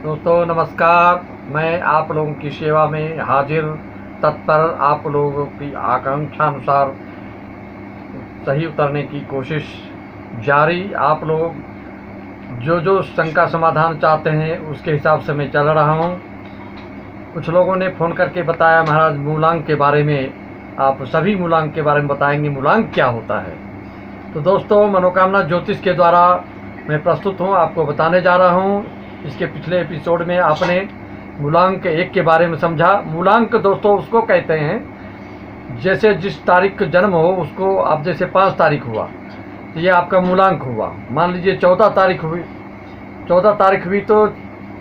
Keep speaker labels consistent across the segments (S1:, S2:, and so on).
S1: दोस्तों नमस्कार। मैं आप लोगों की सेवा में हाजिर तत्पर, आप लोगों की आकांक्षा अनुसार सही उतरने की कोशिश जारी। आप लोग जो शंका समाधान चाहते हैं उसके हिसाब से मैं चल रहा हूँ। कुछ लोगों ने फ़ोन करके बताया महाराज मूलांक के बारे में, आप सभी मूलांक के बारे में बताएंगे, मूलांक क्या होता है। तो दोस्तों मनोकामना ज्योतिष के द्वारा मैं प्रस्तुत हूँ, आपको बताने जा रहा हूँ। इसके पिछले एपिसोड में आपने मूलांक 1 के बारे में समझा। मूलांक दोस्तों उसको कहते हैं जैसे जिस तारीख का जन्म हो उसको, आप जैसे 5 तारीख हुआ तो ये आपका मूलांक हुआ। मान लीजिए 14 तारीख हुई, 14 तारीख हुई तो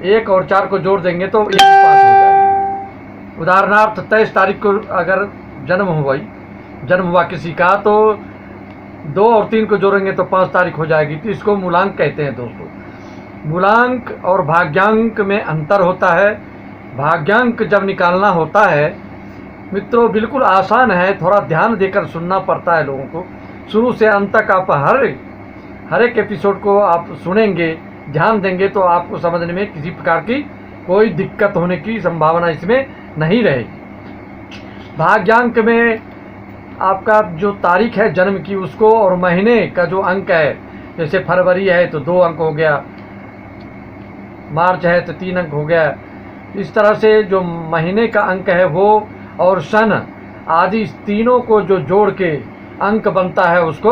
S1: 1 और 4 को जोड़ देंगे तो 1 5 हो जाएगी। उदाहरणार्थ 23 तारीख को अगर जन्म हुआ किसी का तो 2 और 3 को जोड़ेंगे तो 5 तारीख हो जाएगी। तो इसको मूलांक कहते हैं दोस्तों। मूलांक और भाग्यांक में अंतर होता है। भाग्यांक जब निकालना होता है मित्रों बिल्कुल आसान है, थोड़ा ध्यान देकर सुनना पड़ता है लोगों को। शुरू से अंत तक आप हर एक एपिसोड को आप सुनेंगे, ध्यान देंगे तो आपको समझने में किसी प्रकार की कोई दिक्कत होने की संभावना इसमें नहीं रहेगी। भाग्यांक में आपका जो तारीख है जन्म की उसको, और महीने का जो अंक है, जैसे फरवरी है तो 2 अंक हो गया, मार्च है तो 3 अंक हो गया। इस तरह से जो महीने का अंक है वो, और सन आदि इस तीनों को जो जोड़ के अंक बनता है उसको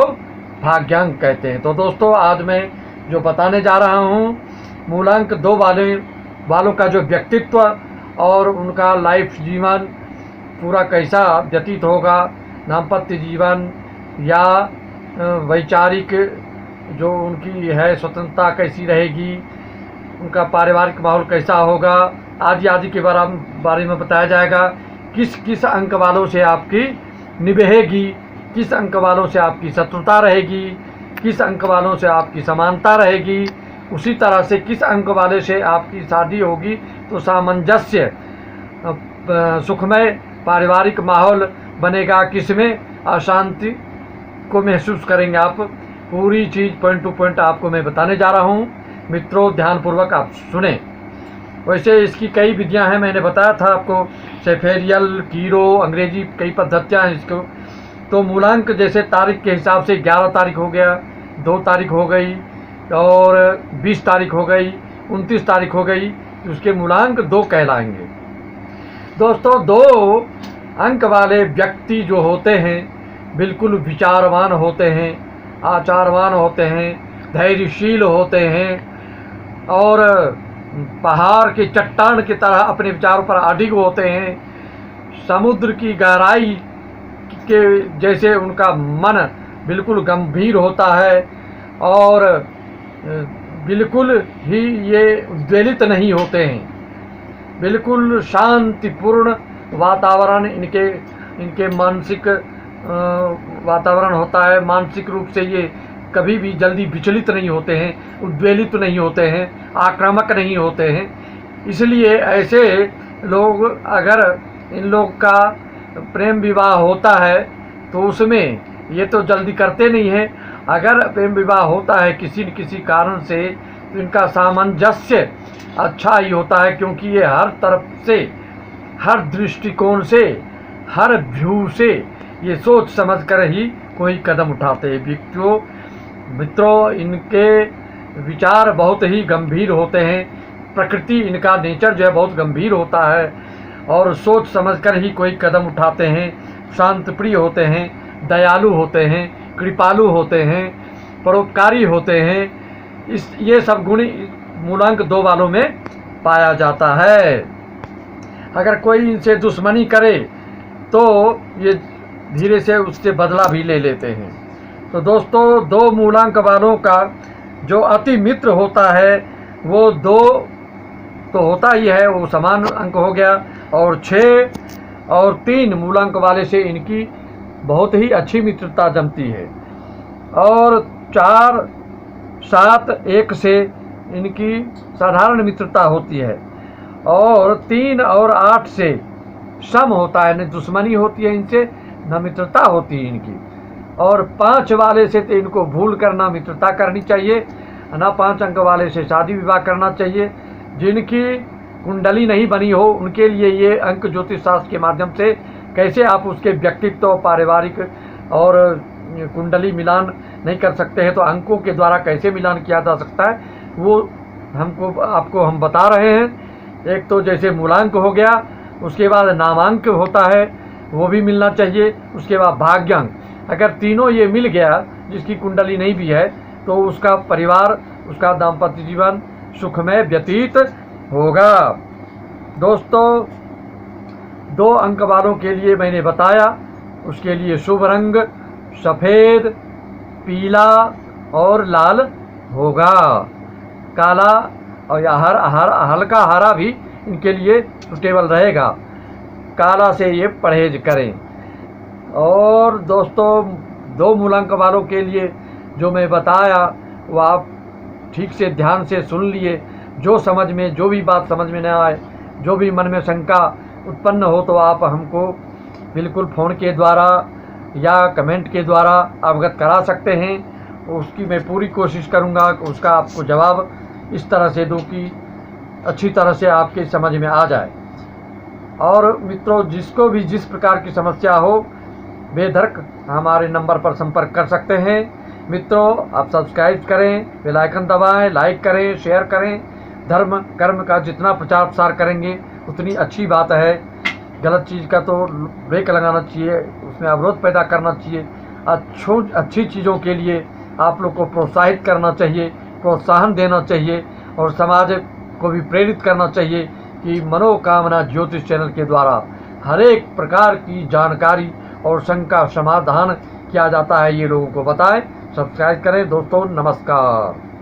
S1: भाग्यांक कहते हैं। तो दोस्तों आज मैं जो बताने जा रहा हूँ, मूलांक 2 वालों का जो व्यक्तित्व और उनका लाइफ जीवन पूरा कैसा व्यतीत होगा, दाम्पत्य जीवन या वैचारिक जो उनकी है स्वतंत्रता कैसी रहेगी, उनका पारिवारिक माहौल कैसा होगा, आदि के बारे में बताया जाएगा। किस अंक वालों से आपकी निभेगी, किस अंक वालों से आपकी शत्रुता रहेगी, किस अंक वालों से आपकी समानता रहेगी, उसी तरह से किस अंक वाले से आपकी शादी होगी तो सामंजस्य सुखमय पारिवारिक माहौल बनेगा, किसमें अशांति को महसूस करेंगे आप। पूरी चीज़ पॉइंट टू पॉइंट आपको मैं बताने जा रहा हूँ मित्रों, ध्यानपूर्वक आप सुने। वैसे इसकी कई विधियां हैं, मैंने बताया था आपको, सेफेरियल, कीरो, अंग्रेजी कई पद्धतियां हैं इसको। तो मूलांक जैसे तारीख के हिसाब से 11 तारीख हो गया, 2 तारीख हो गई और 20 तारीख हो गई, 29 तारीख हो गई, तो उसके मूलांक 2 कहलाएंगे। दोस्तों 2 अंक वाले व्यक्ति जो होते हैं बिल्कुल विचारवान होते हैं, आचारवान होते हैं, धैर्यशील होते हैं और पहाड़ की चट्टान की तरह अपने विचारों पर अडिग होते हैं। समुद्र की गहराई के जैसे उनका मन बिल्कुल गंभीर होता है और बिल्कुल ही ये उद्वेलित नहीं होते हैं। बिल्कुल शांतिपूर्ण वातावरण इनके मानसिक वातावरण होता है। मानसिक रूप से ये कभी भी जल्दी विचलित नहीं होते हैं, उद्वेलित नहीं होते हैं, आक्रामक नहीं होते हैं। इसलिए ऐसे लोग, अगर इन लोग का प्रेम विवाह होता है तो उसमें ये तो जल्दी करते नहीं हैं। अगर प्रेम विवाह होता है किसी न किसी कारण से तो इनका सामंजस्य अच्छा ही होता है, क्योंकि ये हर तरफ से, हर दृष्टिकोण से, हर व्यू से ये सोच समझ कर ही कोई कदम उठाते हैं। मित्रों इनके विचार बहुत ही गंभीर होते हैं, प्रकृति इनका नेचर जो है बहुत गंभीर होता है और सोच समझकर ही कोई कदम उठाते हैं। शांतप्रिय होते हैं, दयालु होते हैं, कृपालु होते हैं, परोपकारी होते हैं। ये सब गुण मूलांक 2 वालों में पाया जाता है। अगर कोई इनसे दुश्मनी करे तो ये धीरे से उससे बदला भी ले लेते हैं। तो दोस्तों 2 मूलांक वालों का जो अति मित्र होता है वो 2 तो होता ही है, वो समान अंक हो गया, और 6 और 3 मूलांक वाले से इनकी बहुत ही अच्छी मित्रता जमती है, और 4, 7, 1 से इनकी साधारण मित्रता होती है, और 3 और 8 से सम होता है, न दुश्मनी होती है इनसे न मित्रता होती है इनकी। और 5 वाले से तो इनको भूल करना मित्रता करनी चाहिए, ना 5 अंक वाले से शादी विवाह करना चाहिए। जिनकी कुंडली नहीं बनी हो उनके लिए ये अंक ज्योतिष शास्त्र के माध्यम से कैसे आप उसके व्यक्तित्व, पारिवारिक और कुंडली मिलान नहीं कर सकते हैं तो अंकों के द्वारा कैसे मिलान किया जा सकता है, वो आपको हम बता रहे हैं। एक तो जैसे मूलांक हो गया, उसके बाद नामांक होता है, वो भी मिलना चाहिए। उसके बाद भाग्यांक, अगर तीनों ये मिल गया, जिसकी कुंडली नहीं भी है, तो उसका परिवार, उसका दाम्पत्य जीवन सुखमय व्यतीत होगा। दोस्तों, 2 अंक वालों के लिए मैंने बताया, उसके लिए शुभ रंग सफ़ेद, पीला और लाल होगा। काला और या हल्का हरा भी इनके लिए सुटेबल रहेगा। काला से ये परहेज करें। और दोस्तों, 2 मूलांक वालों के लिए जो मैं बताया वो आप ठीक से ध्यान से सुन लिए। जो भी बात समझ में न आए, जो भी मन में शंका उत्पन्न हो, तो आप हमको बिल्कुल फ़ोन के द्वारा या कमेंट के द्वारा अवगत करा सकते हैं। उसकी मैं पूरी कोशिश करूंगा कि उसका आपको जवाब इस तरह से दूं कि अच्छी तरह से आपके समझ में आ जाए। और मित्रों, जिसको भी जिस प्रकार की समस्या हो, बेधड़क हमारे नंबर पर संपर्क कर सकते हैं। मित्रों, आप सब्सक्राइब करें, बेल आइकन दबाएं, लाइक करें, शेयर करें। धर्म कर्म का जितना प्रचार प्रसार करेंगे उतनी अच्छी बात है। गलत चीज़ का तो ब्रेक लगाना चाहिए, उसमें अवरोध पैदा करना चाहिए। अच्छी चीज़ों के लिए आप लोग को प्रोत्साहित करना चाहिए, प्रोत्साहन देना चाहिए और समाज को भी प्रेरित करना चाहिए कि मनोकामना ज्योतिष चैनल के द्वारा हर एक प्रकार की जानकारी और शंका समाधान किया जाता है, ये लोगों को बताएं। सब्सक्राइब करें दोस्तों। नमस्कार।